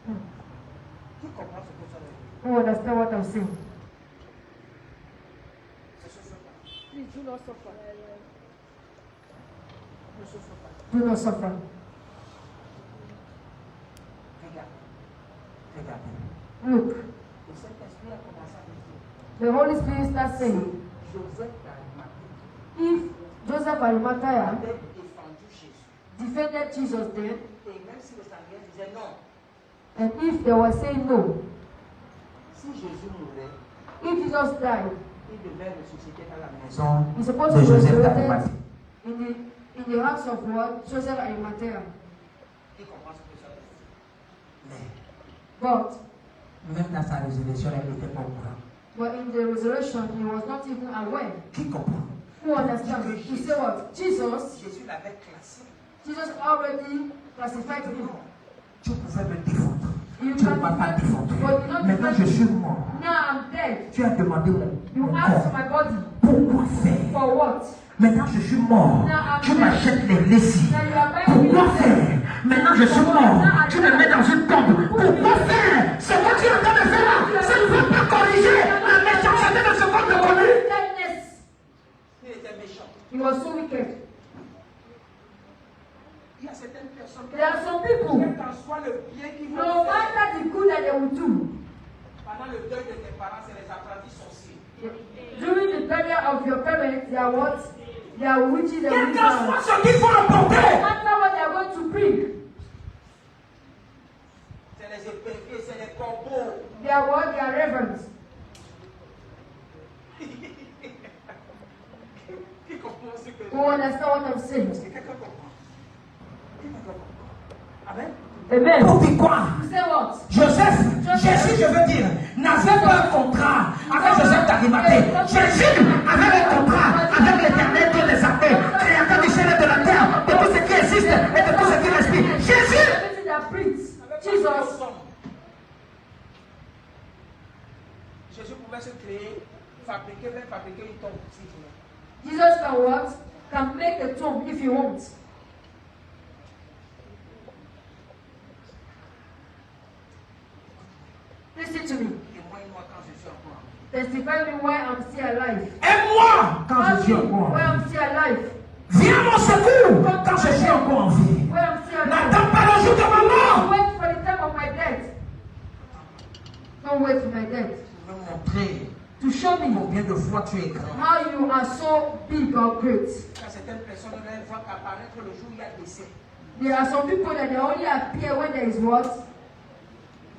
Qui comprend ce que ça veut dire? Who understand what I'm saying? Please do not suffer. Ne souffre pas. Do not suffer. Regardez. Look, Le Saint-Esprit a commencé à me dire. the Holy Spirit starts saying, Joseph d'Arimathée if Joseph Arimathea avait défendu Jésus. defended Jesus then, Et même si le Seigneur disait non, and if they were saying no, si Jésus mourait, if Jesus died, il devait ressusciter dans la maison he's supposed de to be Joseph resurrected d'Arimathée. in the house of what? Joseph Arimathea. Qui comprend ce que ça veut dire? Mais But même dans sa résurrection, elle n'était pas au courant. in the resurrection, he was not even aware. Qui comprend? Who understands? He said what? Jesus Jésus l'avait classé. already classified him. Tu pouvais me défendre. You Tu ne m'as pas défendu. Maintenant, je suis mort. Now I'm dead. Tu as demandé mon You corps. asked my body. Pourquoi faire? For what? Maintenant, je suis mort. Tu m'achètes les lessives. Now you are buying Pourquoi me. faire? Maintenant, je suis mort. Tu me mets dans une tombe. Pourquoi faire? C'est moi qui est en train de faire là. Ça ne va pas corriger la méchanceté de ce monde de connu. Darkness. Il était méchant. He was so wicked. Il y a certaines personnes There are some people, quel qu'en soit le bien qu'ils no vont faire, matter the good that they will do, pendant le deuil de tes parents, c'est les apprentis sorciers. during the burial of your parents, they are what? They are witches and Quel qu'en soit wizards. ce qu'il faut apporter, No matter what they are going to bring, c'est les éperviers, c'est les corbeaux. they are what? They are reverends. Qui comprend ce que je Who understand what I'm saying? Est-ce que quelqu'un comprend? Quelqu'un comprend? Amen. Amen. Pour dire quoi? You say what? Joseph, Jésus, je veux dire, n'avait pas un contrat avec Joseph d'Arimathée. Jésus avait un contrat avec l'Éternel Dieu des armées, créateur du ciel et de la terre, de tout ce qui existe et de tout ce qui respire. Jésus! Everything that breathes. Jesus. Jésus pouvait se créer, fabriquer une tombe s'il voulait. Jesus can what? Can make a tomb if he wants. Listen to me. Et moi, quand je suis encore. Testify me why I'm still alive. Aime-moi quand je suis Tell me encore. why I'm still alive. Viens à mon secours quand je suis encore en vie. Why I'm still alive. N'attends pas le jour de ma mort. Wait for the time of my death. Don't wait for my death. Je veux montrer To show me combien de fois tu es grand. how you are so big or great. Quand certaines personnes ne voient qu'apparaître le jour où il y a décès. There are some people that they only appear when there is what?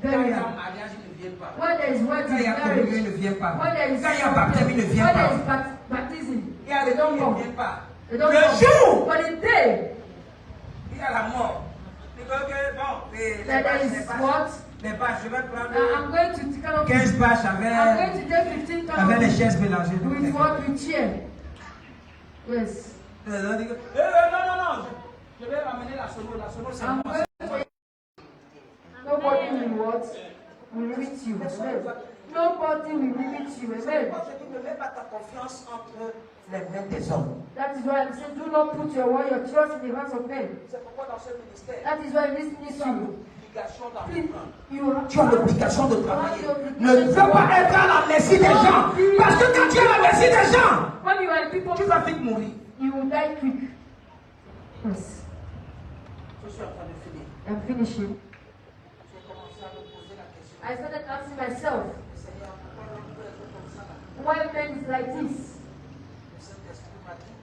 Quand il y a Burial. mariage, il ne vient pas. When there is what Quand il y is a communion, il marriage. ne vient pas. When there is Quand il y a baptême, il ne vient when there pas. is baptism. Il y a They le don't il ne come. vient pas. They don't Le come. jour, But the day il y a la mort. Il dit que bon, les that there bâches, is what? les bâches, je vais I'm prendre going to take out 15 bâches I'm going avec to take 15 les pounds chaises mélangées. with what? With chair. Yes. Non, non, je vais ramener la solo c'est I'm moi. going for nobody will what? Will limit you. Amen. Nobody will limit you. Amen. Je dis, ne mets pas ta confiance entre les mains des hommes. That is why I'm saying do not put your trust in the hands of men. C'est pourquoi dans ce ministère, That is why in this tu as ministry, l'obligation please, d'apprendre. you Tu as l'obligation de travailler. Ne veux pas être à la merci des gens. Parce que quand tu es à la merci des gens, when you are people, tu vas vite mourir. you will die quick. Yes. Je suis en train de finir. I'm finishing. J'ai commencé à me poser la question. I started asking myself, Seigneur, pourquoi l'homme peut être comme ça là? why men is like this? Le Saint-Esprit m'a dit,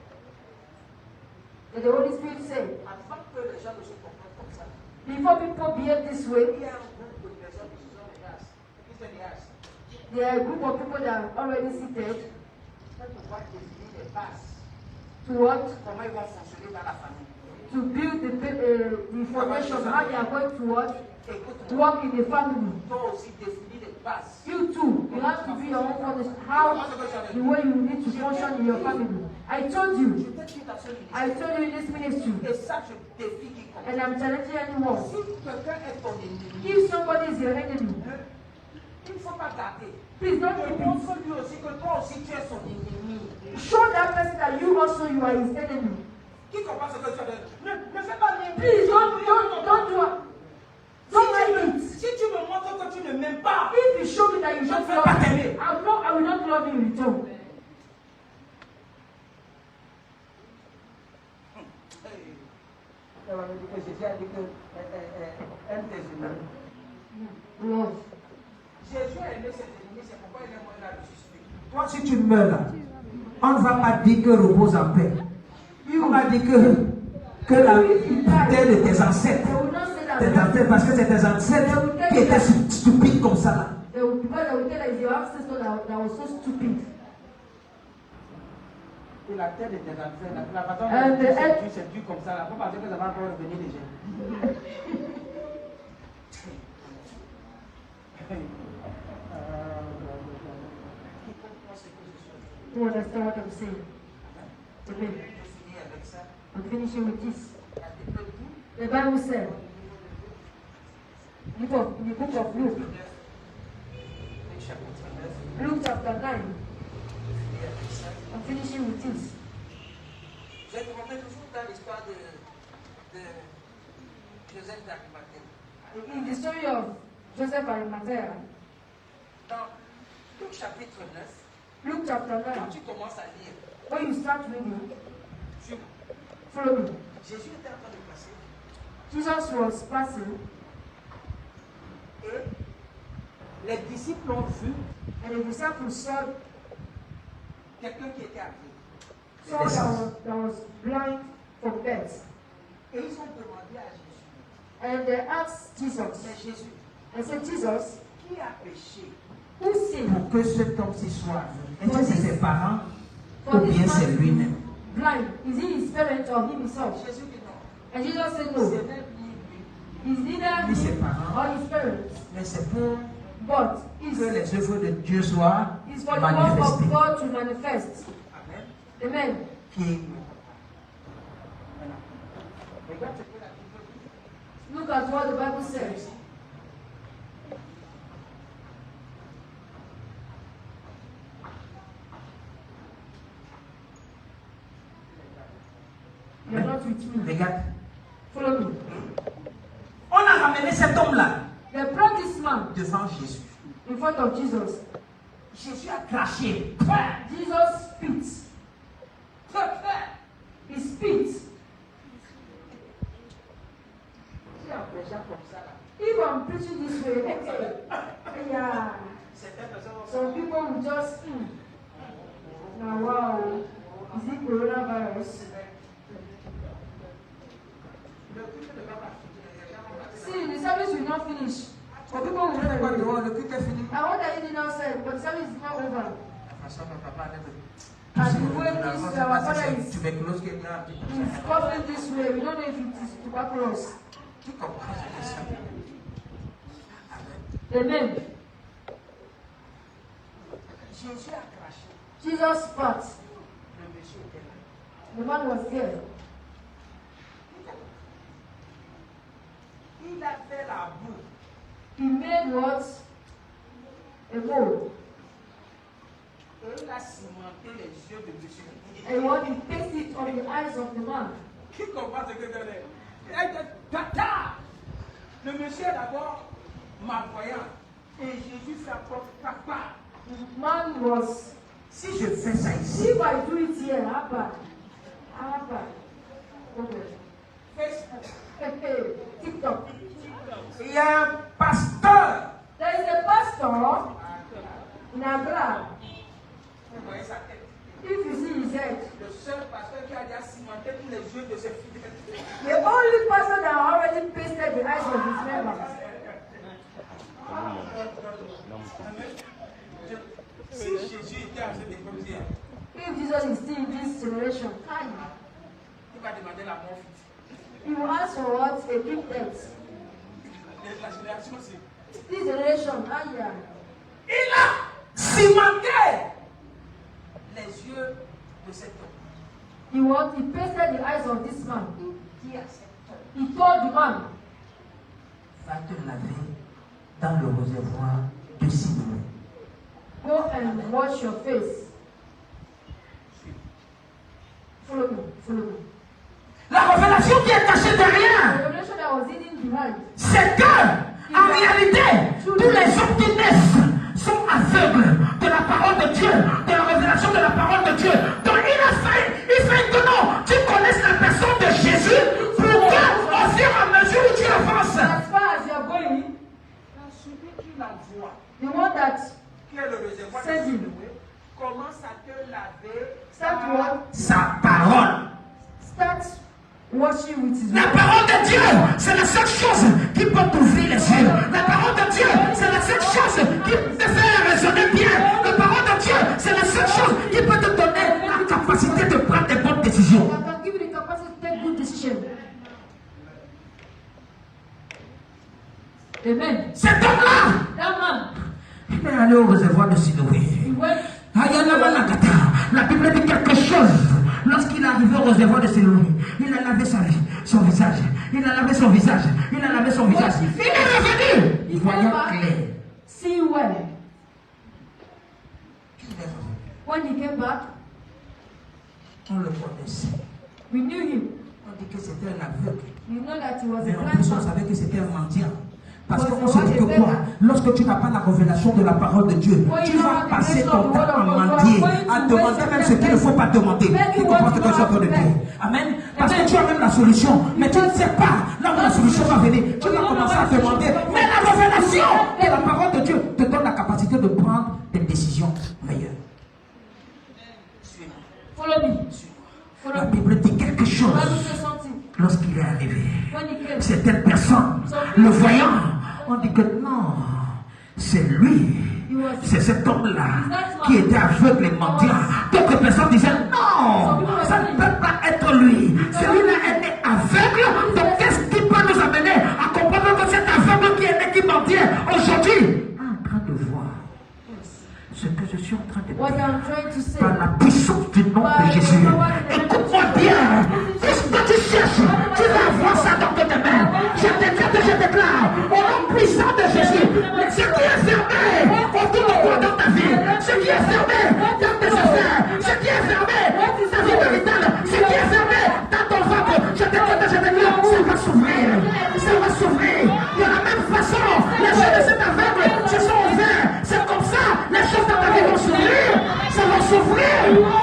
And the Holy Spirit said, avant que les gens ne se comportent comme ça, before people behave this way, il y a un groupe de personnes qui sont les gaz. Qui sont les gaz. there are a group of people that are already seated Quand tu vois définir les bases, to what? comment ils vont fonctionner dans la famille. To build the foundation, how they are going to what? Écoute-moi, Work in the family. toi aussi définir les bases. You too, you have to be your own foundation. How the way you need to function in your family. I told Je you, t'ai dit dans ce I ministère. told you in this ministry, Et ça, je défie quiconque. and I'm challenging anyone. Si quelqu'un est ton ennemi, If somebody is your enemy, il ne faut pas garder. please don't keep it. Montre-lui aussi que toi aussi tu es son ennemi. Show that person that you also you are his enemy. Qui comprend ce que tu as dit? Ne fais pas l'ennemi. Please don't do it. Don't like it. Si tu que Jésus a dit que aime tes ennemis. Love. Jésus a aimé ses ennemis, c'est pourquoi il est mort là ressuscité. Toi, si tu meurs là, on ne va pas dire que repose en paix. On va dire que la terre de tes ancêtres, parce que c'est tes ancêtres qui étaient stupides comme ça là. Because they will tell us your ancestor that was so stupid. Et la terre de tes ancêtres, la façon dont c'est dur comme ça là, faut penser que ça va encore revenir les gens. You understand what I'm saying? Amen. I'm finishing with this. The Bible said, the book of Luke, Luke chapter 9. I'm finishing with this. Je vais te montrer toujours dans l'histoire de Joseph d'Arimathée. In the story of Joseph Arimathea, Dans Luc chapitre 9, Luke chapter quand 9, tu commences à lire, when you start reading, sur follow me. Jésus était en train de passer Jesus was passing, et les disciples ont vu and the disciples saw quelqu'un qui était aveugle. that was blind from birth. Et ils ont demandé à Jésus, And they asked Jesus, mais Jésus, they said, Jesus, qui a péché who sinned? pour que cet homme-ci soit aveugle? Est-ce que c'est ses parents For ou this bien c'est man lui-même? blind, is he his parent or him himself? Jésus dit non. And Jesus said C'est no. même lui, He's neither ni ses him parents, or his parents, mais c'est pour but que les œuvres de Dieu soient it's for the work manifestées. of God to manifest. Amen. Amen. Qui est voilà. Regarde ce que la Bible dit. Look at what the Bible says. You're not with me. Regarde. Follow me. On a ramené cet homme-là They brought this man devant Jésus. in front of Jesus. Jésus a craché. Jesus spit. He spit. Si en prêchant comme ça, là, If I'm preaching this way, yeah, certaines personnes vont some people will just, now wow, is it coronavirus? le culte ne va pas finir. Les gens vont passer. See, the service will not finish. Some people will Tu fais quoi not dehors? Le culte est fini. I want to eat outside, but the service is not over. La façon dont papa allait me- And the way La this, façon our dont father c'est is tuberculose qui est là. coughing this way, we don't know if it is tuberculosis. Tu comprends ce que c'est? Amen. Jésus a craché. Jesus spat. Le monsieur était là. The man was there. Il a fait la boue. He made what? A mold. Et il a cimenté les yeux de monsieur. And what he pasted it on the eyes of the man. Qui comprend ce que je dis? Tata! Le monsieur est d'abord malvoyant. Et Jésus fait encore papa. The man was, Si je fais ça ici, if I do it here, Abba. Okay. Facebook, TikTok. il y a un pasteur. There is a pastor in Agra. Vous voyez sa tête. If you see his head, Le seul pasteur qui a déjà cimenté tous les yeux de ses fidèles. the only person that already pasted the eyes of his members. Si Jésus était à cette époque-ci, If Jesus is still in this generation, il va demander la mort vite. he will ask for what? A quick death. La génération, c'est. This generation, yeah. Il a cimenté les yeux de cet homme. He pasted the eyes of this man. Il dit à cet homme, He told the man, va te laver dans le réservoir de Siloé. go and wash your face. Follow me. La révélation qui est cachée The derrière, revelation that was hidden behind. c'est que, en réalité, tous les hommes qui naissent sont aveugles de la parole de Dieu, de la révélation de la parole de Dieu. Donc il fait que non, tu connaisses la personne de Jésus pour que, au fur et touch you with his La parole de Dieu, c'est la seule chose qui peut t'ouvrir les yeux. La parole de Dieu, c'est la seule chose qui peut te faire raisonner bien. La parole de Dieu, c'est la seule chose qui peut te donner la capacité de prendre des bonnes décisions. I can give you the capacity to take good decision. Amen. Cet homme-là, That man, il est allé au réservoir de Siloé. he went. La Bible dit quelque chose. Lorsqu'il est arrivé au réservoir de Siloé, il a lavé son visage. Il a lavé son visage. Il a lavé son visage. Il est revenu. Il voyait clair. See well. When he came back, On le connaissait. we knew him. On dit que c'était un aveugle. We know that he was Mais a en blind plus, on man. savait que c'était un mendiant. Parce qu'on se dit que quoi? Lorsque tu n'as pas la révélation de la parole de Dieu, tu vas passer ton temps à mendier, à demander même ce qu'il ne faut pas demander. Tu comprends ce que je suis en train de dire? Amen. Parce que tu as même la solution, mais tu ne sais pas là où la solution va venir. Tu vas commencer à demander. Mais la révélation de la parole de Dieu te donne la capacité de prendre des décisions meilleures. Follow me. La Follow me. Bible dit quelque chose. Bible says something. Lorsqu'il est arrivé, When he came, certaines personnes, le voyant, on dit que non, c'est lui. C'est cet homme-là qui était aveugle et mendiant. D'autres personnes disaient non, ça ne peut pas être lui. Celui-là était aveugle. Donc qu'est-ce qui peut nous amener à comprendre que cet aveugle qui est né qui mendiait aujourd'hui est en train de voir ce que je suis en train de what dire I'm trying to say. par la puissance du nom de Jésus. Écoute-moi bien. Qu'est-ce que tu cherches? Tu vas avoir ça dans tes mains. Je déclare au nom puissant de Jésus, ce qui est fermé autour de toi dans ta vie, ce qui est fermé dans tes affaires, ce qui est fermé dans ta vie maritale, ce qui est fermé dans ton ventre, je déclare, ça va s'ouvrir. Ça va s'ouvrir. De la même façon, les yeux de cet aveugle se sont ouverts. C'est comme ça, les choses dans ta vie vont s'ouvrir. Ça va s'ouvrir.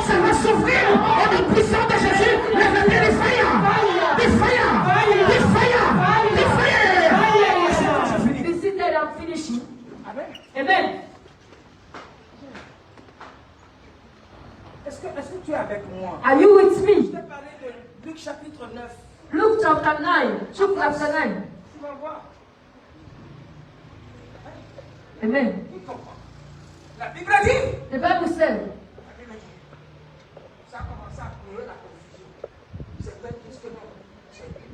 Ça va s'ouvrir. Au nom puissant de Jésus, lève-toi les fire. Des fire. Des fire. Des fire. Be seated and finishing. Amen. Est-ce que tu es avec moi? Are you with Je me? t'ai parlé de Luc chapitre 9. Luke chapter 9. Luke chapter 9. Tu vas voir. Amen. Il comprend. La Bible dit. The Bible said, La Bible dit. Ça a commencé à créer la confusion. Certains disent que non, c'est lui.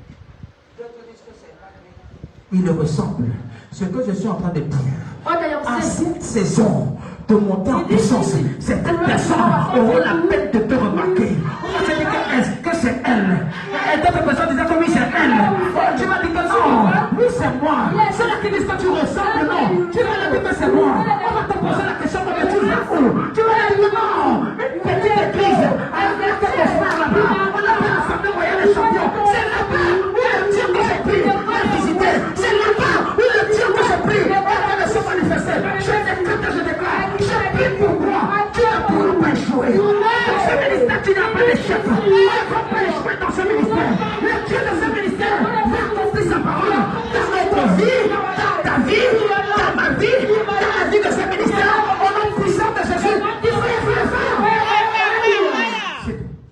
D'autres disent que c'est pas lui. Il ressemble. Ce que je suis en train de dire. what I am À saying. cette saison de monter en puissance, certaines personnes auront la peine de te remarquer. On va se dire que c'est elle. Et d'autres personnes disent que oui, c'est elle. Tu vas dire que non, oui, c'est moi. C'est là qui disent que tu ressembles, non. Tu vas dire que c'est moi. On va te poser la question, mais tu vas où? Tu vas dire non. Une petite église, avec quelques frères là-bas. On appelle la famille royale des champions. C'est là-bas où le Dieu que j'ai pris va visiter. C'est là-bas où le Dieu que j'ai pris va se manifester. Je déclare, je prie pour toi. Tu ne pourras pas échouer. Dans ce ministère, tu n'as pas d'échec. Tu ne vas pas échouer dans ce ministère. Le Dieu de ce ministère va accomplir sa parole dans notre vie, dans ta vie, dans ma vie, dans la vie de ce ministère. Au nom puissant de Jésus, il faut faire fort.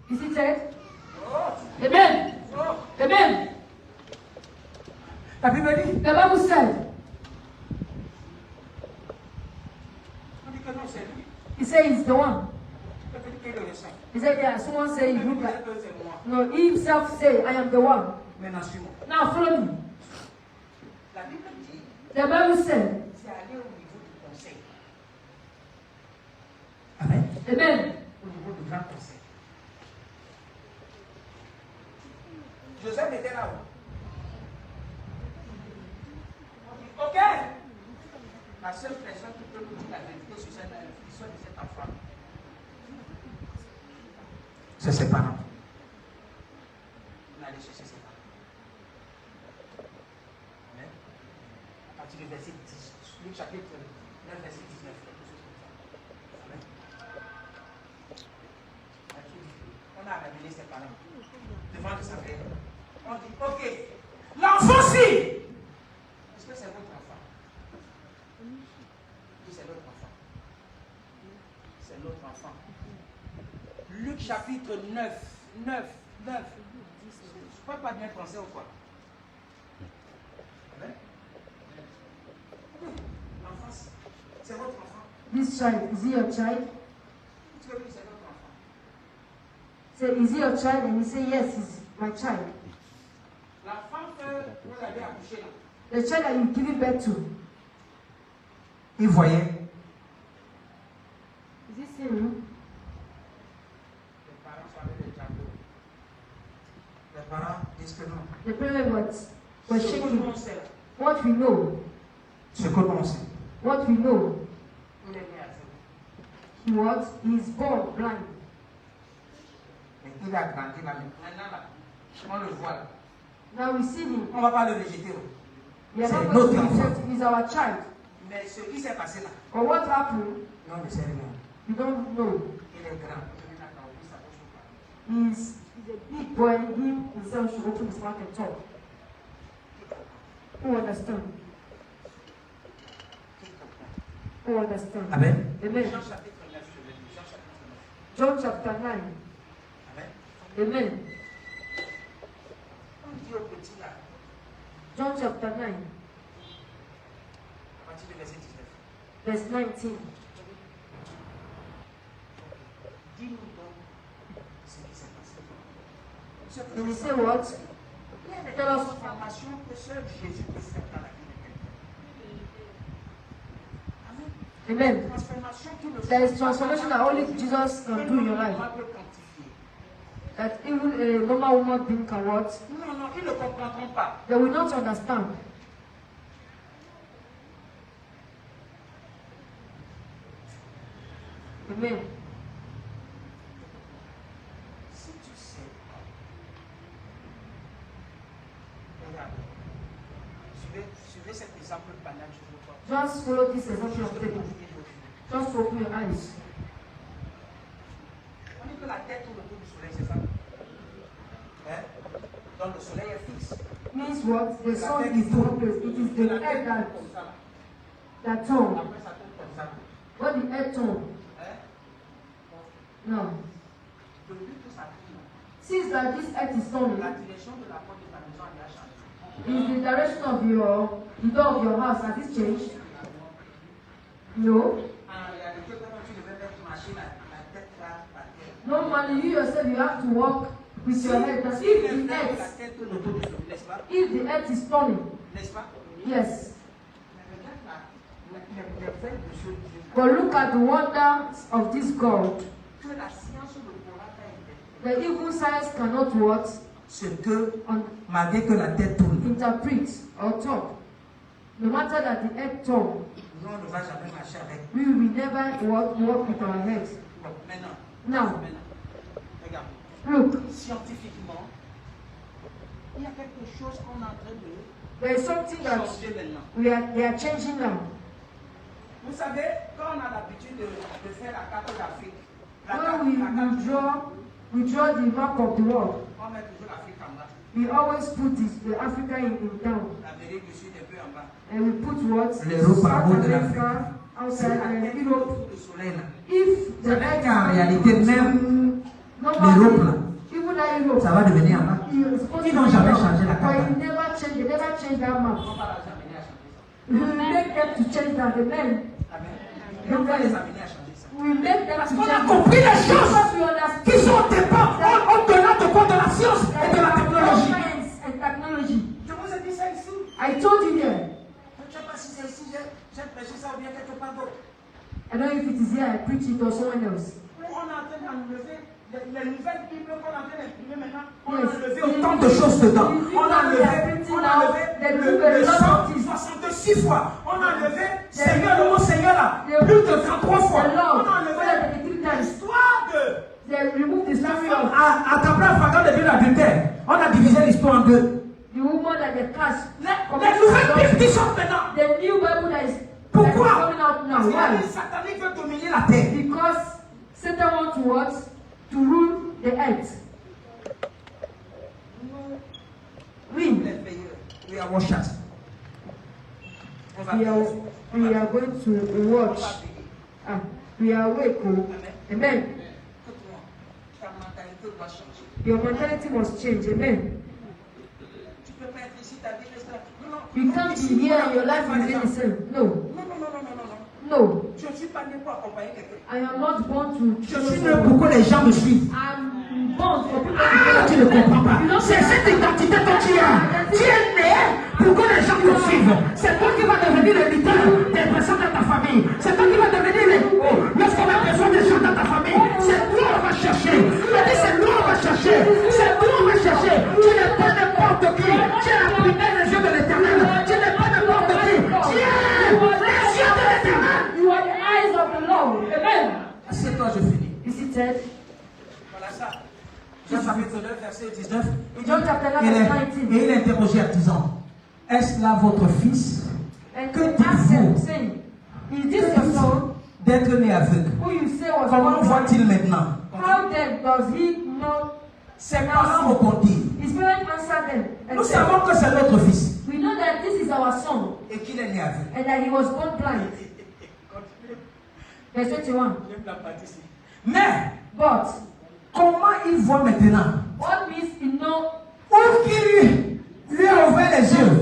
Is it said? Amen. Amen. La Bible dit, The Bible said, on dit que non, c'est lui. he said he's the one. Il dit qu'il le ressent. He said, yeah, someone say he Il look dit like. que c'est moi. No, he himself say, I am the one. Maintenant, suis-moi. Now follow me. La Bible dit, The Bible said, c'est aller au niveau du conseil. Amen. Amen. Au niveau du grand conseil. Joseph était là-haut. On dit, ok. La seule personne qui peut nous dire la vérité sur cette histoire de cet enfant, c'est ses parents. On allait chercher ses parents. Amen. À partir du verset 10, Luc chapitre 9, verset 19. Amen. On a révélé ses parents devant sa mère. On dit, ok, l'enfant-ci, est-ce que c'est votre enfant? Oui, c'est notre enfant. C'est notre enfant. Luc chapitre 9. ne peux pas bien français ou quoi? L'enfant, c'est votre enfant. This child, is he your child? Tu veux dire c'est votre enfant? Say, is he your child? And he say, yes, he's my child. La femme que vous avez accouchée là. The child that you giving birth to. Il voyait. Is he seeing you? Les parents sont avec les diables. Les parents disent que non. The parent was Ce que shaking. nous on sait là. What we know, Ce que l'on sait. what we know, Il est né à zéro. he was, he is born blind. Mais il a grandi là. Maintenant là, on le voit là. Now we see him. On ne va pas le rejeter. We are C'est not going to notre enfant. reject him. He's our child. Mais ce qui s'est passé là, But what happened, non, ne sait rien. we don't know. Il est grand. Il a He's a big boy. He himself should open his mouth and talk. Who understand? Who understand? Amen. Amen. Jean chapitre 9, je vais lire. Jean chapitre 9. John chapter 9. Amen. Amen. On dit au petit là, John chapter 9, à partir du verset 19. verse 19. Dis-nous donc ce qui s'est passé. And he say what? Il y a des Tell us. transformations que seul Jésus peut faire dans la vie de quelqu'un. Amen. Amen. Transformation qui ne There is transformation that only Jesus can do in your life. On peut quantifier. That even a normal woman being can what? Non, non, ils ne comprendront pas. They will not understand. Amen. Si tu sais, regarde, suivez cet exemple banal, je veux pas. Just follow this example Juste of pour David. finir de finir. Just open your eyes. On dit que la tête tourne autour du soleil, c'est ça? Hein? Donc le soleil est fixe. Means what? The sun is the one place. It is the La tête head tourne comme ça. that turn. Après ça tourne comme ça. What the head turn? Hein? No. Depuis que ça tourne, Since that this head is turning, la direction de la porte de ta maison elle a changé. is the direction of the door of your house has it changed? No. En réalité, comment tu devais mettre marcher la tête là par terre? Normally, you yourself you have to walk with your head. But if the La head, tête tourne autour du soleil, n'est-ce pas? if the head is turning, N'est-ce pas? yes. Mais regarde là, les faits de choses de Dieu. But look at the wonders of this God. Que la science ne pourra pas interpréter. The evil science cannot what? Ce que, malgré que la tête tourne, Interpret or talk. No matter that the head turn, nous on ne va jamais marcher avec. we will never walk with our head. Bon, maintenant, Now, regarde. look, Scientifiquement, il y a quelque chose qu'on est en train de there is something that changer maintenant. they are changing now. Vous savez, quand on a l'habitude de faire la carte d'Afrique, la When carte, we draw the map of the world, on met toujours l'Afrique en bas, we always put the Africa in down. l'Amérique du Sud un peu en bas. And we put what? L'Europe en South haut de America, outside, La and tête Europe. autour du soleil là. If the Ça veut dire qu'en réalité, même normally, l'Europe là, even that Europe, ça va devenir en bas. Ils n'ont jamais changé la but carte. you never change, they never change that map. On va les amener à changer ça. We will make them to change that. Amen. Amen. Et on va les amener à changer ça. We will make them Parce to qu'on a change compris les that. choses Because we understand qui sont au départ, au-delà de quoi? De la science et de la technologie. science and technology. Je vous ai dit ça ici. I told you here. Je ne sais pas si c'est ici, j'ai prêché ça ou bien quelque part d'autre. I don't know if it is here I preach it or someone else. On est en train d'enlever les nouvelles Bibles qu'on est en train d'imprimer maintenant. On a Yes. enlevé autant de choses dedans. On a enlevé le 166 fois. On a enlevé Seigneur, le mot Seigneur là, plus de 33 fois. The On Lord, a enlevé l'histoire de. they removed the story of À Tabra, Fagan de l'adultère, on a divisé l'histoire en deux. the woman that they cast. Les nouvelles Bibles qui sortent maintenant. The new Bible that is Pourquoi? coming out now. Parce que Why? les sataniques veulent dominer la terre. Because Satan wants to what? To rule the earth. We, Les veilleurs, we are watchers. On va we are going to watch. We are awake. Oh. Amen. Ta mentalité doit changer. Your mentality must change. Amen. You can't be here and your life will be the same. No. No. Je ne suis pas né pour accompagner quelqu'un. I am not born to. Je suis né pour que les gens me suivent. I'm born for people Ah, tu ne comprends pas. C'est cette identité que tu as. Tu es né pour que les gens te suivent. C'est toi qui vas devenir le leader des personnes de ta famille. C'est toi qui vas devenir le... Lorsqu'on a besoin des gens dans ta famille, c'est toi on va chercher. Il a dit c'est nous on va chercher. C'est nous on va chercher. Tu n'es pas n'importe qui. Tu es la première des yeux de l'éternel. Tu n'es pas n'importe qui. Tu es les yeux de l'éternel. You are the eyes of the Lord. Amen. C'est toi, je finis. Is it said? Voilà ça. Jean chapitre 9, verset 19. John chapter 9, verset 19. Et il interrogeait en disant, est-ce là votre fils? And Que he asked them, dites-vous saying, is this your son d'être né aveugle? who you say was Comment born blind? voit-il maintenant? How then does he know? Ses parents répondirent, His parents answered them and nous said, savons que c'est notre fils we know that this is our son et qu'il est né aveugle. and that he was born blind. Verse 21. Mais But comment il voit maintenant? what means he know? Où qu'il lui a ouvert les yeux?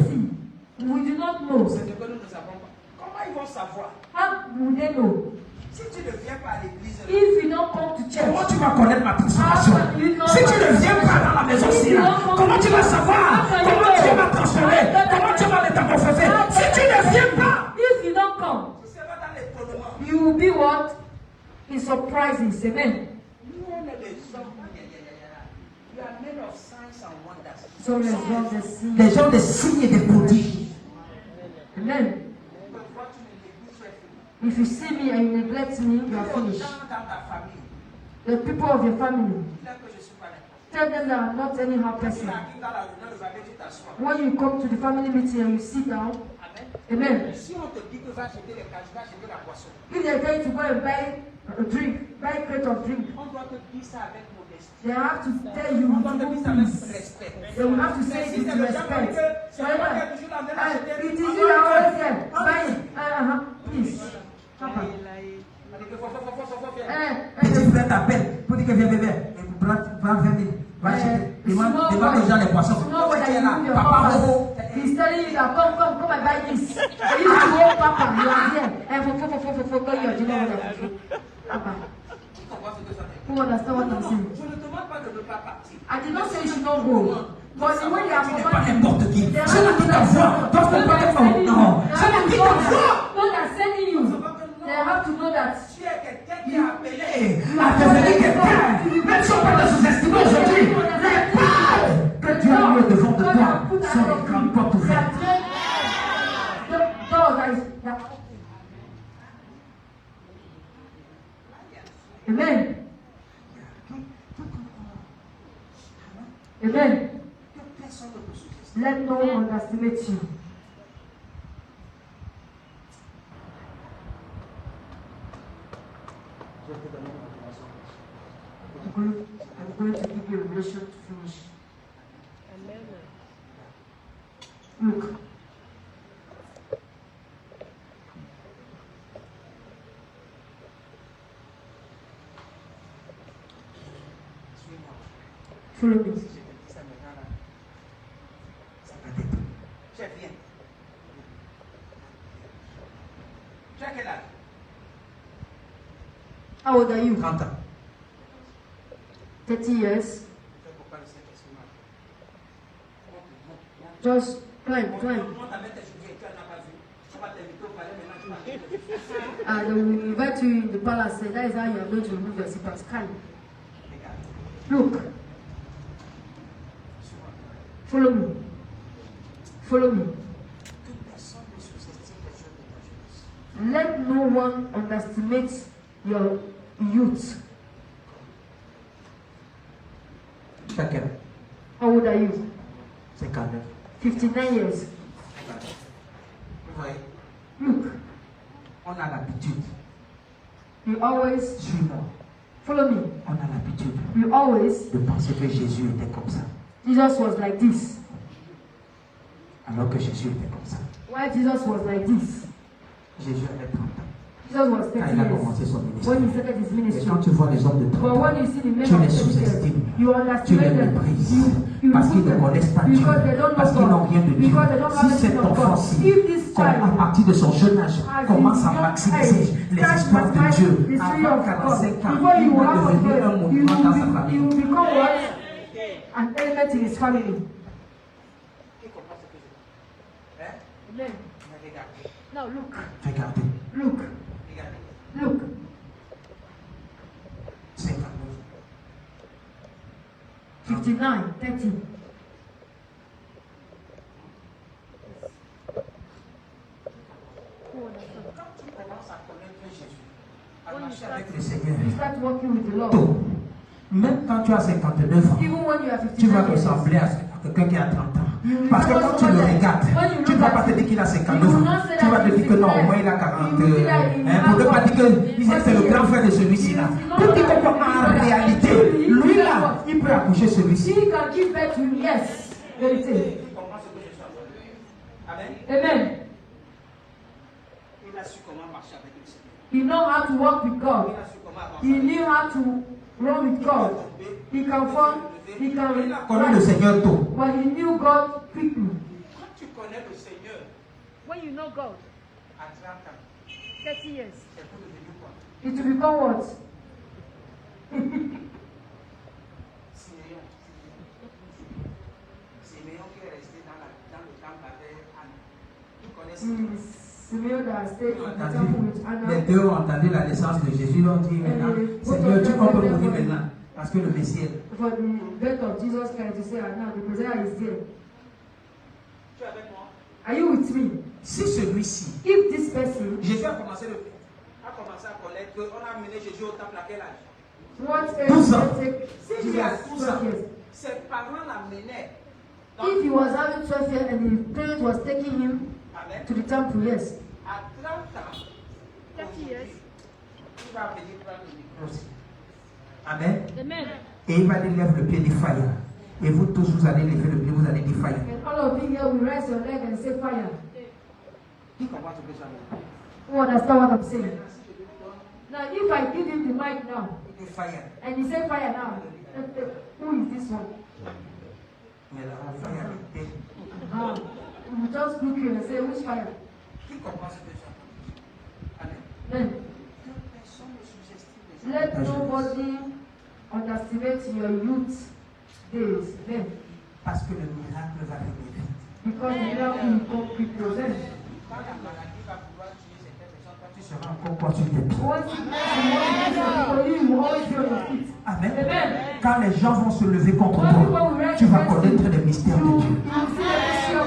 We do not know. C'est ce que nous ne savons pas. Comment ils vont savoir? How would they know? Si tu ne viens pas à l'église, If you don't come to church, comment tu vas connaître ma transformation? Si tu ne viens pas dans la maison Sina, comment tu vas savoir? Comment Dieu va transformer? Comment Dieu va métamorphoser? Si tu ne viens pas, if you don't come, tu seras dans l'étonnement. you will be what? In surprises. Amen. Nous, on est des gens. We are made of signs and wonders. So let's go to see. Les gens des signes et des prodiges. Amen. If you see me and you neglect me, you are finished. The people of your family, tell them that I'm not anyhow person. When you come to the family meeting and you sit down, amen. If they tell you to go and buy a drink, buy a crate of drink, they have to tell you with peace. They will have to say it with respect. It is you that always say, buy it. Please. Papa. Et tu fais ta peine pour dire que viens bébé, et prends 20 000, va acheter, demande aux gens les poissons. Tu es là, papa, he's telling you that come and buy this. You go, Papa, you are here. And for your dinner. Papa. Who understand what I'm saying? Je ne demande pas de ne pas partir. I did not say you should not go. But the way they are Pas n'importe qui. Celui qui t'envoie doit comprendre que non. Celui qui t'envoie. God has sending you. They have to know that. Tu es quelqu'un qui est appelé à devenir quelqu'un. Même si on peut te sous-estimer aujourd'hui, les portes que Dieu a mis devant de toi sont les grandes portes ouvertes. Amen. Amen. Let no one underestimate you. I'm going to give you a revelation to finish. Look. Follow me. How old are you? 30 ans. 30 years. Just climb. They will invite you in the palace. That is how you are going to remove your slippers. Climb. Look. Follow me. Follow me. Let no one underestimate your youth. Chacun. How old are you? 59. 59 years. Vous voyez, Look. on a l'habitude. You always Suis-moi. follow me. On a l'habitude You always. de penser que Jésus était comme ça. Jesus was like this. Alors que Jésus était comme ça. Why Jesus was like this? Jésus avait 30 ans. Jesus was Quand 30 il a years commencé son ministère. when he started his Et ministry. quand tu vois les hommes de 30 But ans, when you see the men tu of les 30 sous-estimes. years, you Tu les underestimate them. méprises. You Parce qu'ils put ne them connaissent pas Dieu. because they don't Parce know qu'ils n'ont God. rien de Dieu. Because they don't have Si cet anything of enfant à partir de son jeune âge, commence à maximiser les histoires de Dieu. Avant 45 ans, il va devenir un monument dans sa famille. He will become what? An element in his family. Amen. Now look. Regardez. Look. Look. 59. 59, 30. Avec le Seigneur. You start working with the Lord. Tôt. Même quand tu as 59 ans, Even when you are tu vas 59 years, ressembler à quelqu'un qui a 30 ans. Parce que quand tu le regardes, tu ne vas pas te dire qu'il a 59 ans. Tu vas te dire que non, au moins il a 40 ans. Pour ne pas dire que c'est le grand frère de celui-ci-là. Pour dire qu'en réalité, lui là, il peut accoucher celui-ci. He can give birth to you. Yes. Vérité. Amen. Amen. Il a su comment marcher avec le Seigneur. He know how to walk with God. Il a su comment avancer. He knew how to run with God. He can fall. He Il a can connu le Seigneur tôt. but he knew God quickly. Quand tu connais le Seigneur When you know God, à 30 ans, 30 years, c'est pour devenir quoi? It will become what? Siméon qui est resté dans le temple avec Anne. Vous connaissez? Simeon that stayed Ils ont at the entendu- temple with Anna. Les deux ont entendu la naissance de Jésus. Ils ont dit maintenant, Seigneur, tu peux mourir maintenant. Parce que le Messie est. For the birth of Jesus Christ, you say, now the Messiah is there. Tu es avec moi? Are you with me? Si celui-ci, If this person, Jésus a commencé à connaître qu'on a amené Jésus au temple à quel âge? what 12 ans. take, Si he il a has 12 ans, 12 years. ses parents l'amenaient. If he was having 12 years and his parents was taking him Amen. to the temple, yes. À 30 ans, 30 years. il va venir prendre le micro aussi. Amen. Amen. Et il va dire lève le pied du fire. Et vous tous, vous allez lever le pied, vous allez dire fire. And all of you here will raise your leg and say fire. Qui comprend ce que ça veut dire? Who understand what I'm saying? Now, if I give him the mic now, Il dit fire. and he say fire now, who is this one? Mais là, on fire le pied. You will just look here and say, which fire? Qui comprend ce que ça veut dire? Amen. Then, Que personne ne sous-estime les let avantages de nobody underestimate your youth days. Then, parce que le miracle va venir vite. because the miracle will come quickly. Then, Quand la maladie va vouloir tuer certaines personnes, toi, tu seras encore quoi sur tes pieds. once for you, you will always be on your feet. Amen. Amen. Quand les gens vont se lever contre toi, tu vas connaître les mystères de Dieu.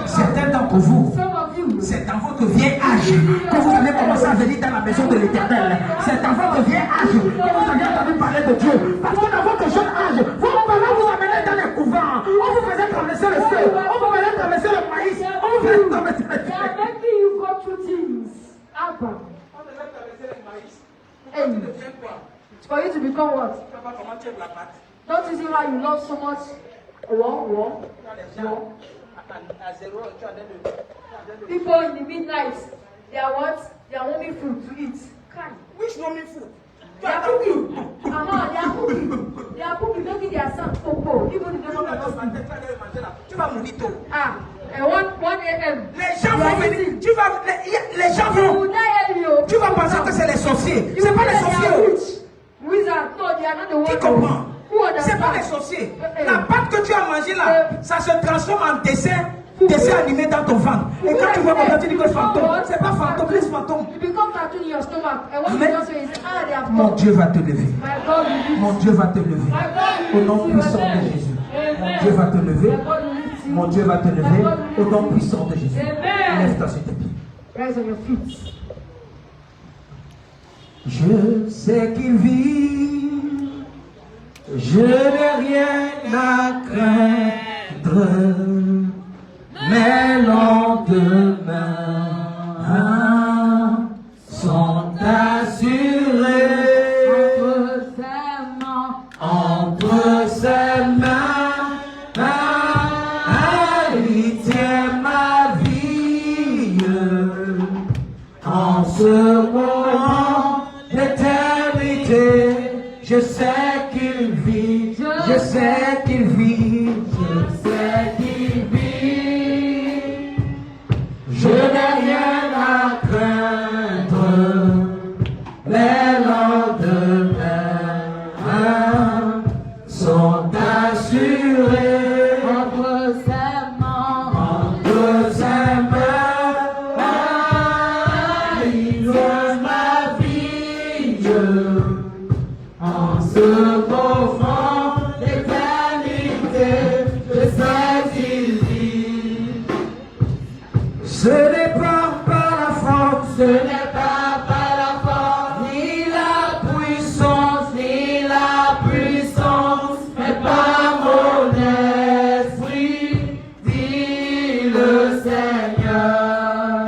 Certains d'entre vous, Some of you, c'est dans votre vieil âge que vous allez commencer à venir dans la maison de l'Éternel. C'est dans votre vieil âge que vous avez entendu parler de Dieu. Parce que dans votre jeune âge, vos parents vous amenaient dans les couvents. On vous faisait traverser le feu. On vous faisait traverser le maïs. On vous faisait traverser le they are feu. making you go through things. Abba. On devait traverser le maïs. Hey. Tu deviens quoi? For you to become what? Tu sais pas comment tu aimes la pâte. Don't you see why you love so much war? Tu as les gens à zéro, tu as des People in the midnight, they are what? They are wanting food to eat. Kai. Which no me food? They are cooking. They are cooking. They are cooking, making their son popo. Even if they don't know. Tu vas mourir tôt. Ah, and 1 a.m. Les gens vont venir. Les gens You vont. will die early, oh. Tu vas penser que c'est les sorciers. You C'est pas will les say they sorciers. are Oh. witch. Wizard. No, they are not the Qui one. comprend? Who C'est pas les understand? sorciers. La pâte que tu as mangée là, ça se transforme en dessin animé dans ton ventre. Et quand tu vois comme ça, tu dis que fantôme. C'est pas fantôme, laisse fantôme. You become cartoon in your stomach. And when Amen. you just say, it's, they have Mon come. Dieu va te lever. My God will lift Mon Dieu va te lever. Au nom puissant de Jésus. Mon Dieu va te lever. My God will lift you. Mon Dieu va te lever. Au nom puissant de Jésus. Amen. Lève-toi sur tes pieds. Rise on your feet. Je sais qu'il vit, je n'ai rien à craindre, mes lendemains sont assurés entre ses mains, il tient ma vie en ce moment d'éternité. Je sais qu'il vit, je sais qu'il vit, je sais qu'il vit. Je n'ai rien Ce n'est pas par la force, ni la puissance, ni la puissance, mais par mon esprit, dit le Seigneur.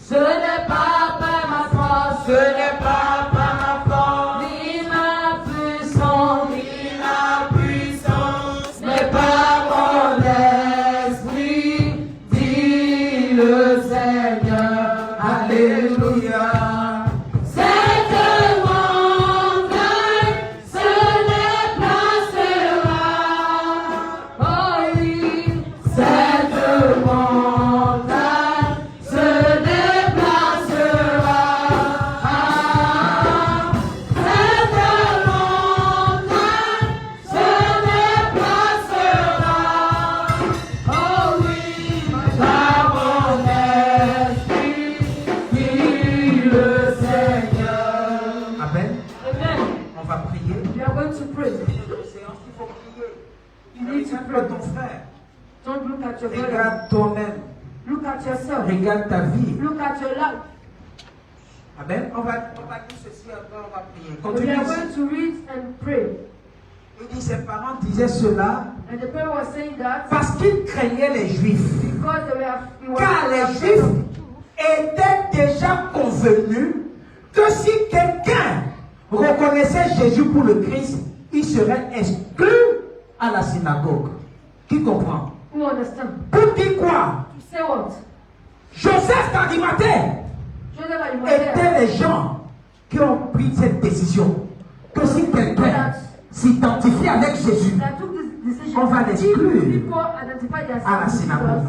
Ce n'est pas par ma force, ce n'est pas par ma force, ni ma puissance, ni la puissance, mais par mon esprit, dit le Seigneur. Alléluia. Cette montagne se déplacera. Oh oui, cette montagne se déplacera. Cette montagne se déplacera. Oh oui, par mon esprit, dit le Seigneur. Amen. Amen. On va prier. We are going to pray. C'est une séance qu'il faut prier. You need to Regarde pray. ton frère. Don't look at your brother. Regarde toi-même. Look at yourself. Regarde ta vie. Look at your life. Amen. On va dire ceci après, on va prier. We Continue. are going to read and pray. Il dit ses parents disaient cela And the parent was saying that parce qu'ils craignaient les Juifs. because he was Car les Juifs étaient déjà convenus que si quelqu'un reconnaissait Jésus pour le Christ, il serait exclu à la synagogue. Qui comprend? Who understand? Pour dire quoi? To say what? Joseph d'Arimathée Joseph Arimathea. étaient les gens qui ont pris cette décision. Que si quelqu'un s'identifie avec Jésus, That took this decision. on va l'exclure People identify themselves à la synagogue.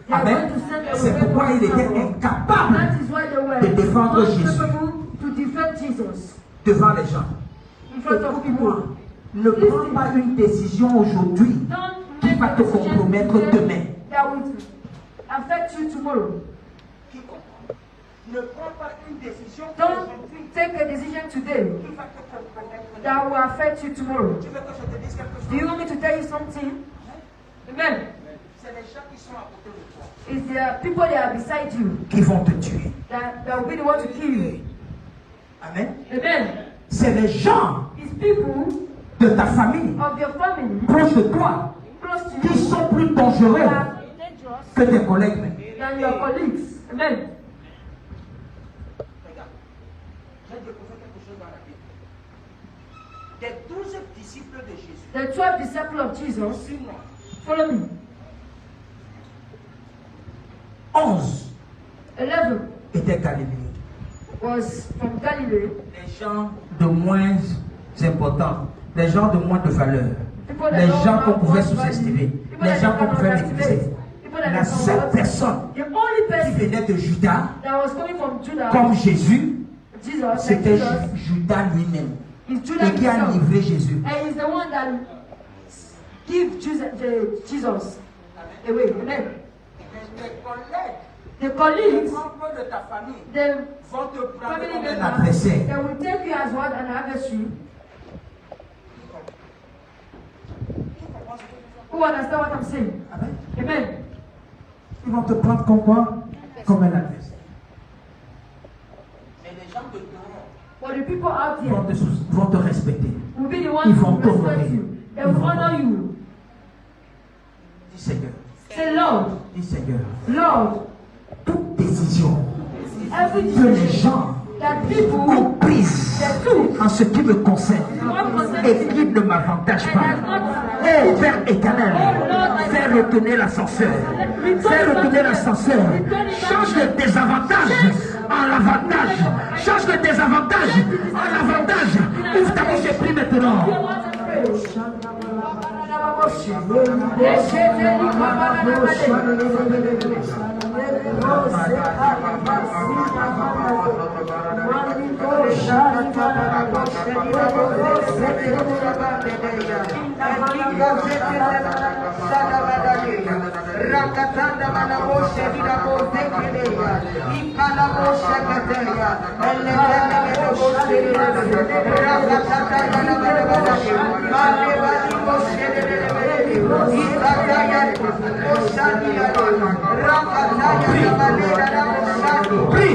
They are Amen. going to send their C'est pourquoi il était synagogue. incapable That is why they were de défendre not Jésus. capable to defend Jesus devant les gens. in front of people. Ne prends pas une décision aujourd'hui Don't qui make va a te decision compromettre today demain. that will affect you tomorrow. Qui comprend? Ne prends pas une décision Don't take a decision today qui va te compromettre. that will affect you tomorrow. Tu veux que je te dise quelque Do you chose? want me to tell you something? Amen. C'est les gens qui sont à côté de toi It's the people that are beside you qui vont te tuer. that will be the one to kill you. Amen. Amen. C'est les gens It's people de ta famille, of your family proches de toi, close to qui you sont plus dangereux that are Dangerous. que tes collègues même. than your colleagues. Amen. Regarde, j'ai découvert quelque chose dans la Bible. Des 12 disciples de Jésus, The 12 disciples of Jesus, suis-moi, follow me. 11 11 étaient galiléens. was from Galilee. Les gens de moins importants, les gens de moins de valeur, People that les don't gens qu'on have pouvait much sous-estimer, value. People les that gens you qu'on cannot pouvait underestimate. négliger. People that La you seule cannot- personne The only qui person venait de Judas, that was coming from Judah, comme Jésus, Jesus, like c'était Jesus, Judas lui-même, is Judah et qui a himself. livré Jésus. And he's the one that give Jesus away. Amen. Tes collègues, The colleagues, membres de ta famille, the vont te prendre family comme un members, adversaire. they will take you as what an adversary. Who understand what I'm saying? Amen. Amen. Ils vont te prendre comme quoi? Comme un adversaire. Mais les gens de dehors But the people out here vont te respecter. will be the Ils ones vont who respect t'honorer. you. They will honor you. Dis Seigneur, Say, Lord, dis Seigneur, Lord, toute décision every que les decision gens that people ont prise en ce qui me concerne et qui ne m'avantage pas. Oh Père éternel, fais retourner l'ascenseur. Fais retourner l'ascenseur. Change le désavantage en avantage. Change le désavantage en avantage. Ouvre ta bouche et prie maintenant. Rakatanda manaboshe dinabose kedeya. Ikala boshe kedeya. Elelele boshe kedeya. Rakatanda manaboshe. Mane bani boshe kedeya. Ikataya boshani ya. Rakataya manaboshe.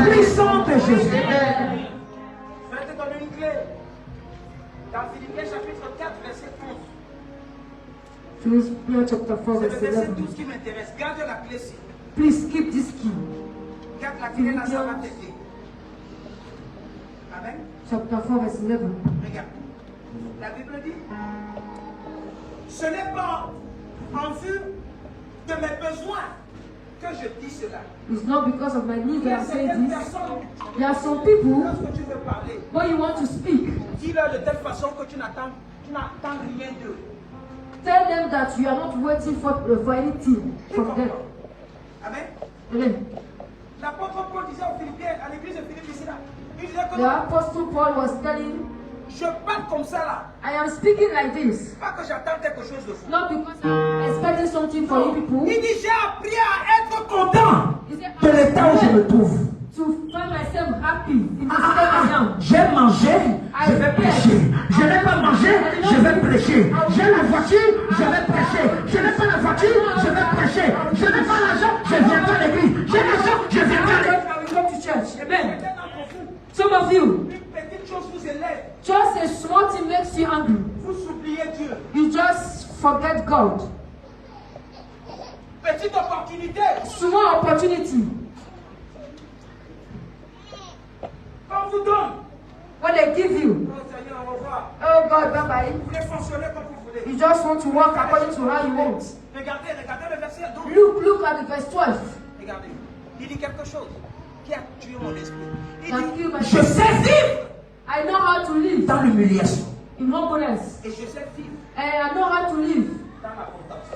Puissant de Jésus. Je vais te donner une clé. Dans Philippiens chapitre 4, verset 11. Philippians chapter 4, C'est le verset verset 11. 12 qui m'intéresse. Garde la clé ci. Please keep this key. Garde la clé là, ça va t'aider. Amen. Chapter 4, verset 11. Regarde. La Bible dit, ce n'est pas en vue de mes besoins que je dis cela. It's not because of my need Il y that a I say certaines this. personnes, There are some people, lorsque tu veux parler, when you want to speak, dis-leur de telle façon que tu n'attends rien d'eux. tell them that you are not waiting for anything from them. Amen. Amen. L'apôtre Paul disait aux Philippiens, à l'église de Philippe ici là, il disait que The apostle Paul was telling, je parle comme ça là. I am speaking like this, Pas que j'attends quelque chose de fou. not because I'm expecting something from you people. Il dit, j'ai appris à être content. He said, De l'état où je me trouve. to find myself happy in the state I am. J'ai mangé, je vais prêcher. Je n'ai pas mangé, je vais prêcher. J'ai la voiture, je vais prêcher. Je n'ai pas la voiture, je vais prêcher. Je n'ai pas l'argent, je viens à l'église. J'ai l'argent, je viens à l'église. I will come to church. Amen. Certains d'entre vous, Some of you, une petite chose vous élève. just a small thing makes you angry. Vous oubliez Dieu. You just forget God. Petite opportunité. Small opportunity. On vous donne. When they give you, Oh Seigneur, au revoir. oh God, bye bye. Vous voulez fonctionner comme vous voulez. You just want to walk according to how you want. Regardez le verset 12. Look at the verse 12. Regardez. Il dit quelque chose qui a tué mon esprit. Il That dit, kill my Je sais vivre I know how to live dans l'humiliation. in humbleness. et je sais vivre And I know how to live dans l'abondance.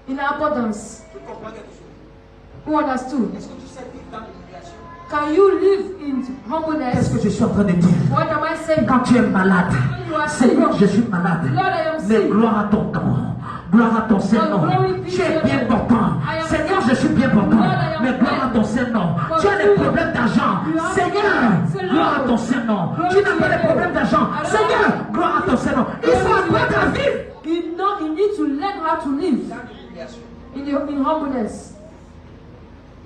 in abundance. Tu comprends quelque chose? Who understood? Est-ce que tu sais vivre dans l'humiliation? Can you live in Qu'est-ce humbleness? que je suis en train de dire? What am I saying? Quand tu es malade, You are Seigneur, sick. je suis malade. Lord, I am Mais sick. gloire à ton nom. Gloire à ton Saint-Nom. Tu es bien portant. Seigneur, je suis bien portant. Mais gloire à ton Saint-Nom. Tu as des problèmes d'argent. Seigneur, gloire à ton Saint-Nom. Tu n'as pas de problème d'argent. Seigneur, gloire à ton Saint-Nom. Il faut apprendre à vivre. You need to learn how to live Dans l'humiliation. in humbleness.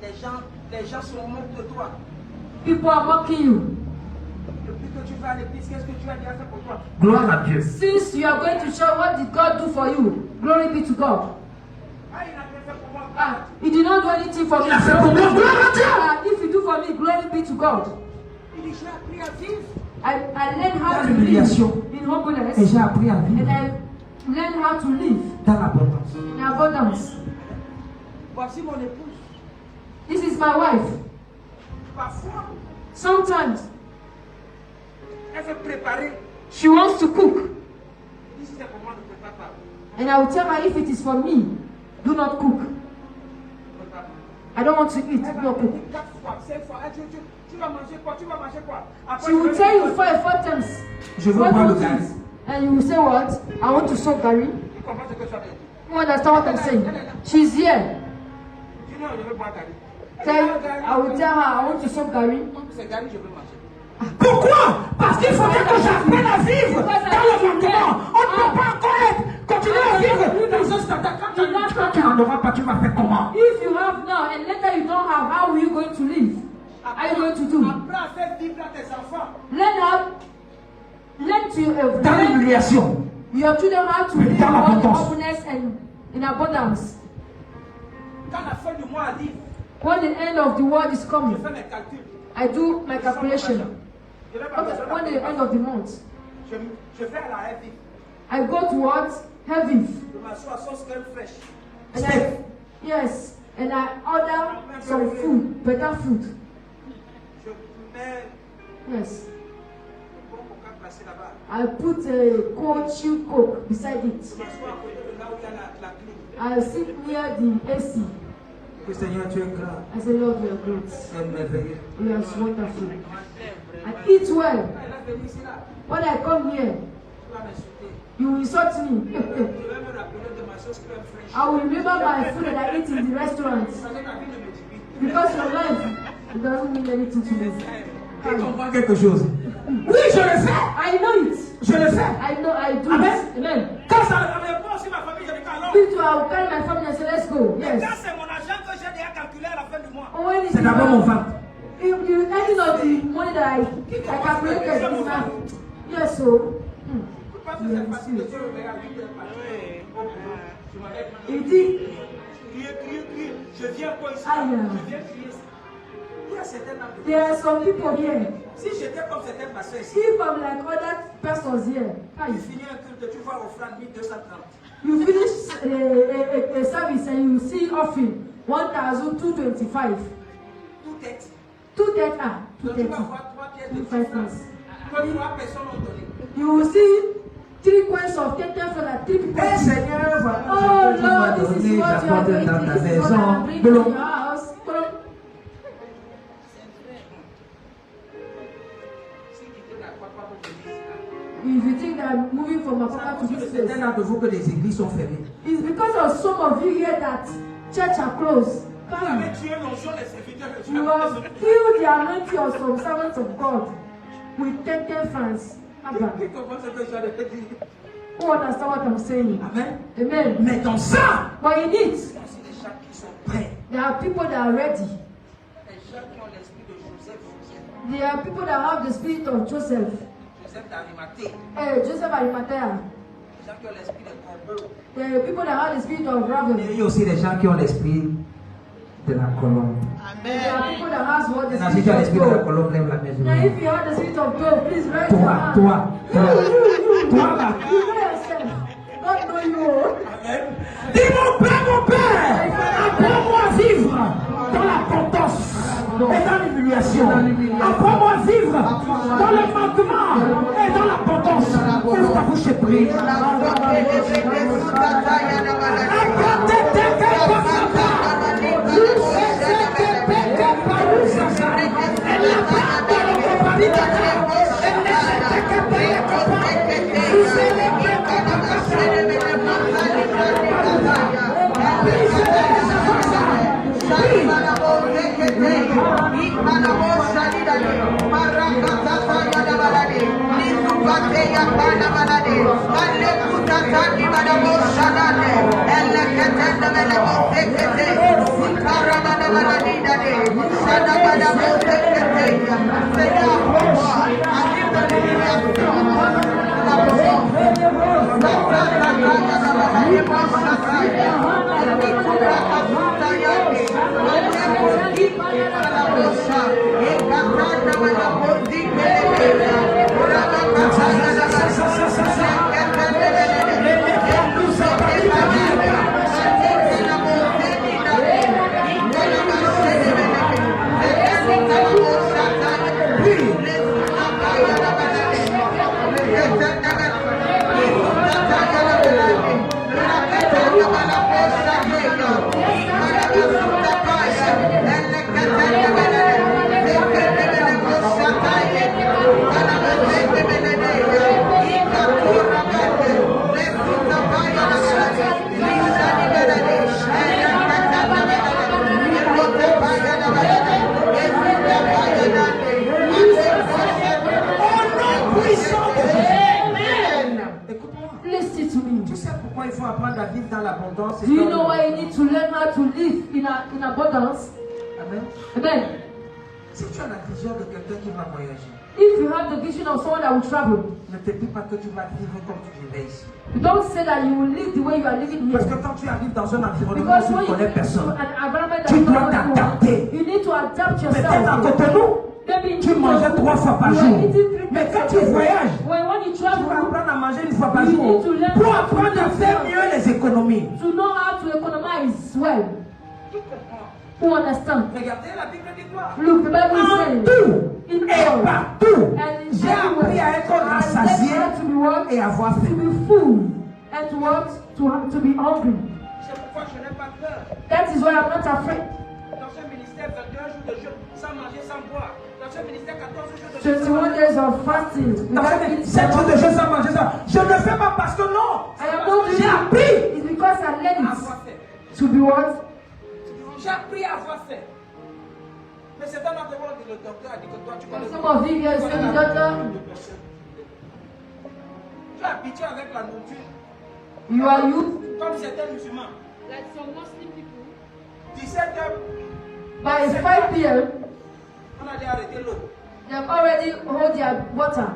Les gens se moquent de toi. People are mocking you. Depuis que tu vas à l'église, qu'est-ce que tu as déjà fait pour toi? Gloire à Dieu. Since you are going to church, what did God do for you? Glory be to God. Ah, il n'a rien fait pour moi. He did not do anything for me. Il a fait pour moi, gloire à Dieu. If you do for me, glory be to God. Il dit, j'ai appris à vivre. I learned how Dans to live l'humiliation. in humbleness. Et j'ai appris à vivre And I learned how to live dans l'abondance. in abundance. Voici mon épouse. This is my wife. Parfois, Sometimes elle veut préparer. she wants to cook. Si c'est pour moi, ne prépare pas. And I will tell her, if it is for me, do not cook. Prépare pas. I don't want to eat, Elle va no te cook. dire 4 fois, 5 fois. Elle dit, tu vas manger quoi? Tu vas manger quoi? Après, She will je tell vais you four times. Je veux what boire you le gaz. eat. And you will say what? I want to soak Gary. Tu comprends ce que tu as dit? You understand what I'm saying? She's here. Tu non, je veux boire Gary. I will tell her, I want to soak Gary. C'est Gary, je veux manger. Pourquoi? Parce qu'il faudrait que j'apprenne à vivre dans le maintenant. On ne peut pas encore continuer à vivre dans un statut. Quand tu n'en auras pas, tu vas faire comment? If you have now and later you don't have, how are you going to live? Are you going to do? Apprends à faire vivre à tes enfants. Learn to Dans l'humiliation. your children how to live Dans in l'abondance. humbleness and in abundance. Quand la fin du mois arrive, When the end of the world is je coming, fais mes calculs. I do my calculation. Je n'ai pas besoin When the end of the month, je vais à la heavy. I go towards heavy. Je m'assois sauce crème fraîche. And and I order some food, better food. Je mets Yes. le bon coca placé là-bas. I put a cold chilled coke beside it. Je m'assois à côté de là où il y a la clim. I sit near the AC. Que Seigneur, tu es grand. I say, Lord, you are great. Tu es merveilleux. You are wonderful. I eat well. Elle est venue ici là. When I come here, Tu vas m'insulter. you will insult me. Je vais me rappeler de ma sauce crème fraîche. I will remember my food that I eat in the restaurant. Parce que ta vie ne me dit rien. Because your life it doesn't mean anything to me. Tu comprends quelque chose? Oui, je le fais. I know it. Je le fais. I know I do Amen. it. Amen. Quand ça me répond aussi ma famille, je dis alors. Me too, I will carry my family and say, let's go. Quand Yes. c'est mon argent que j'ai déjà calculé à la fin du mois. When it C'est is d'abord mon ventre. if you ending of the money that I calculated is now. Yes, so. Parce que c'est facile de se réveiller à 8 heures par jour. Je me lève maintenant. Il dit, Crier. Je viens quoi ici? Aïe. Je viens crier. Il y a certains d'entre there are some people here. Si j'étais comme certains pasteurs ici, If I'm like other persons here, tu finis un culte, tu vois offrande 1230. you finish a service and you see offering 1,225. Tout est. Two debt are Donc tu 230. vas voir 3 pièces de 2 francs que 3 personnes ont donné. You will see 3 coins of 10 for like 3 people. Eh Seigneur, voilà Oh ce que tu m'as Lord, this is donné, what you are j'apporte doing. dans ta This is what maison. I'm bringing to Blum. your house. Si tu n'as pas pour venir ici, If you think that I'm moving from Apapa to this place, Certains d'entre vous que les églises sont fermées. it's because of some of you here that church are closed. vous avez tué l'onction des serviteurs de Dieu. You have killed the anointing of some servants of God with 10 francs. Abba. Qui comprend ce que je viens de te dire? Who understand what I'm saying? Amen. Amen. Mais dans ça, But in it, Voici des gens qui sont prêts. there are people that are ready. Des gens qui ont l'esprit de Joseph. There are people that have the spirit of Joseph. Joseph d'Arimathée. Joseph Arimathea. Des gens qui ont l'esprit de Corbeau. There are people that have the spirit of il Raven. y a aussi des gens qui ont l'esprit de la colombe. There are people that have what the Maintenant, si tu as spirit l'esprit of de la God. colombe, lève la main. Now, if you have the spirit of God, please raise your Toi, hand. toi, toi, toi là. You know yourself. God know you. Dis mon père, apprends-moi à vivre dans la potence et dans l'humiliation. Apprends-moi à vivre dans le manquement et dans la potence. Ouvre ta bouche et prie. Thank you. Il faut apprendre à vivre dans l'abondance. Do you know why you need to learn how to live in abundance? Amen. Amen. Si tu as la vision de quelqu'un qui va voyager, If you have the vision of someone that will travel, ne te dis pas que tu vas vivre comme tu vivais ici. don't say that you will live the way you are living here. Parce que quand tu arrives dans un environnement Because où tu when ne you connais live to personne, an environment that tu you dois don't know, t'adapter. you need to adapt Peut-être à yourself. Cotonou, Maybe tu mangeais 3 fois par you jour. are eating 3 Mais quand times tu a day. voyages, When you tu vas travel, apprendre à manger 1 fois par you jour. need to learn Pour how to apprendre à faire mieux les économies. to know how to economize well. Tout comprend. Who understand? Regardez, la Bible dit quoi? Look, the Bible is En saying, tout in et all, partout, and in j'ai appris à être everywhere, rassasié I learned how to be what? et avoir To faim. be full and to what? To be hungry. C'est pourquoi je n'ai pas peur. That is why I'm not afraid. Dans ce ministère, 21 jours de jeûne, sans manger, sans boire. Dans ce ministère, 14 jours de jeûne, sans 21 manger. days of fasting. Dans cette jour de jeu sans manger ça, je ne le fais pas parce que non. I am not J'ai doing appris. it. It's because I learned À it. avoir fait. To be what? J'ai appris à avoir fait. Mais c'est dans la demande que le docteur a dit que toi, tu connais. Some of you here say, doctor, Tu es habitué avec la nourriture. you are youth. Comme certains musulmans. Like some Muslim people, 17 heures, By 5 p.m., on a déjà arrêté l'eau. they've already hold their water.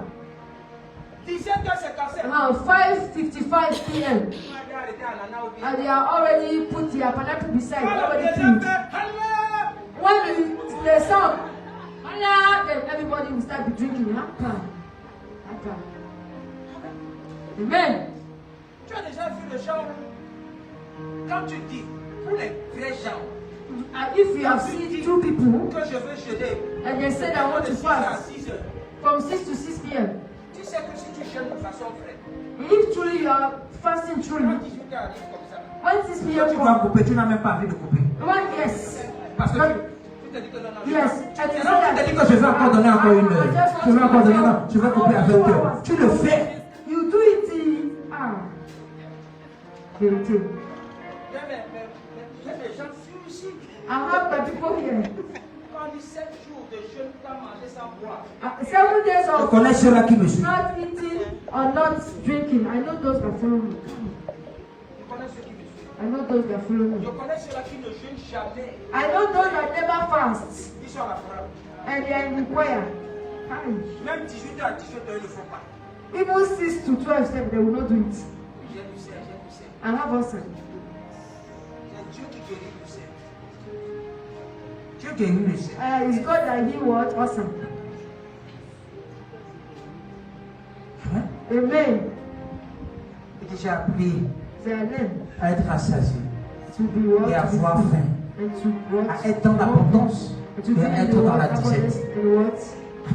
17 heures, c'est cassé. Now 5:55 p.m. On a déjà arrêté à l'ananas ou bien. and they are already put their pineapple beside, Quand le already deuxième filled. fait, Allah! When the song, Allah, then everybody will start be drinking. Haka. Haka. Amen. Tu as déjà vu le chant où, quand tu dis, pour les vrais gens, And if you have seen 2 people que je veux jeûner, and they say they want de to 6 à fast 6 heures, from 6 to 6 p.m., tu sais que si tu jeûnes de façon vraie, if truly you are fasting quand truly, 18 heures arrive comme ça, when 6 Quand p.m. tu dois comes, couper, tu n'as même pas envie de couper. one yes. parce que But- tu te dis que non, non, Yes, je and vais you pas. Non, tu te dis que je vais encore donner encore une heure. Je vais encore donner, non, je vais couper à 20 heures. Tu le fais. You do it till guilty. J'ai des gens sur ici. I have my people here. Quand on dit 7 jours de jeûne, tu as mangé sans boire. 7 days Je of connais ceux-là qui me suivent. not eating or not drinking. I know those that follow me. Je connais ceux qui me suivent. I know those that follow Je me. connais ceux-là qui ne jeûnent jamais. I know those that never fast Ils sont à la frappe. and they are in choir. Hi. Même 18h à 17h, ils ne font pas. Even 6 to 12 step, they will not do it. J'ai du sel, j'ai du sel. I have also. C'est Dieu qui guérit du sel. Dieu guérit le sel. It's God that he what? Awesome. Hein? Amen. Et j'ai appris They are learned à être rassasié to be what? et à To be avoir full. faim, And to what? à être dans l'abondance To et be à in être the dans what? la Abundance disette. and what?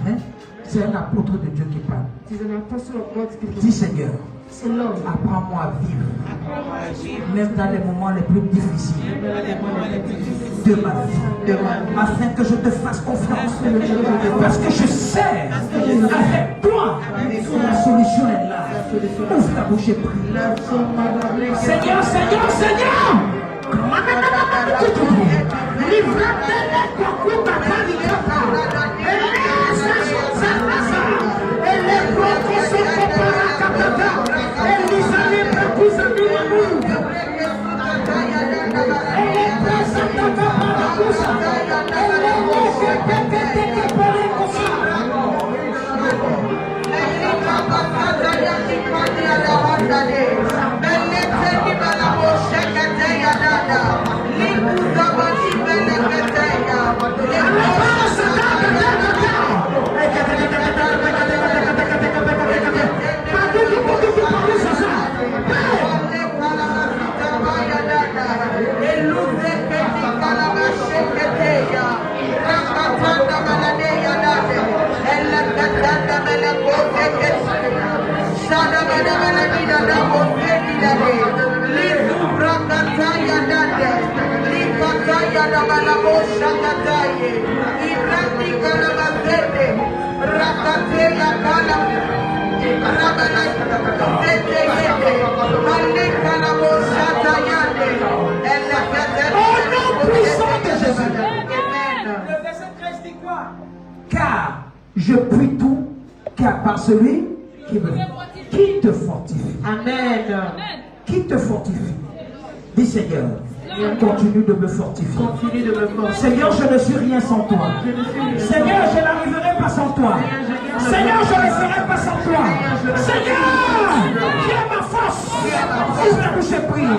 Hein? C'est un apôtre de Dieu qui parle. It is an apostle of God's people. Dis Seigneur, Say, Lord, apprends-moi à vivre, même dans les moments les plus difficiles de ma vie, afin que je te fasse confiance. Parce que je sais, avec toi, la solution est là. Ouvre ta bouche et prie. Seigneur, Seigneur, Seigneur! Le verset 13 dit quoi? Car je puis tout, car par celui qui te fortifie. Amen. Qui te fortifie? Dis Seigneur, continue de me fortifier. Continue de me fortifier. Seigneur, je ne suis rien sans toi. Seigneur, je n'arriverai pas sans toi. Seigneur, je ne serai pas sans toi. Seigneur, tu es ma force. Ouvre la bouche et prie.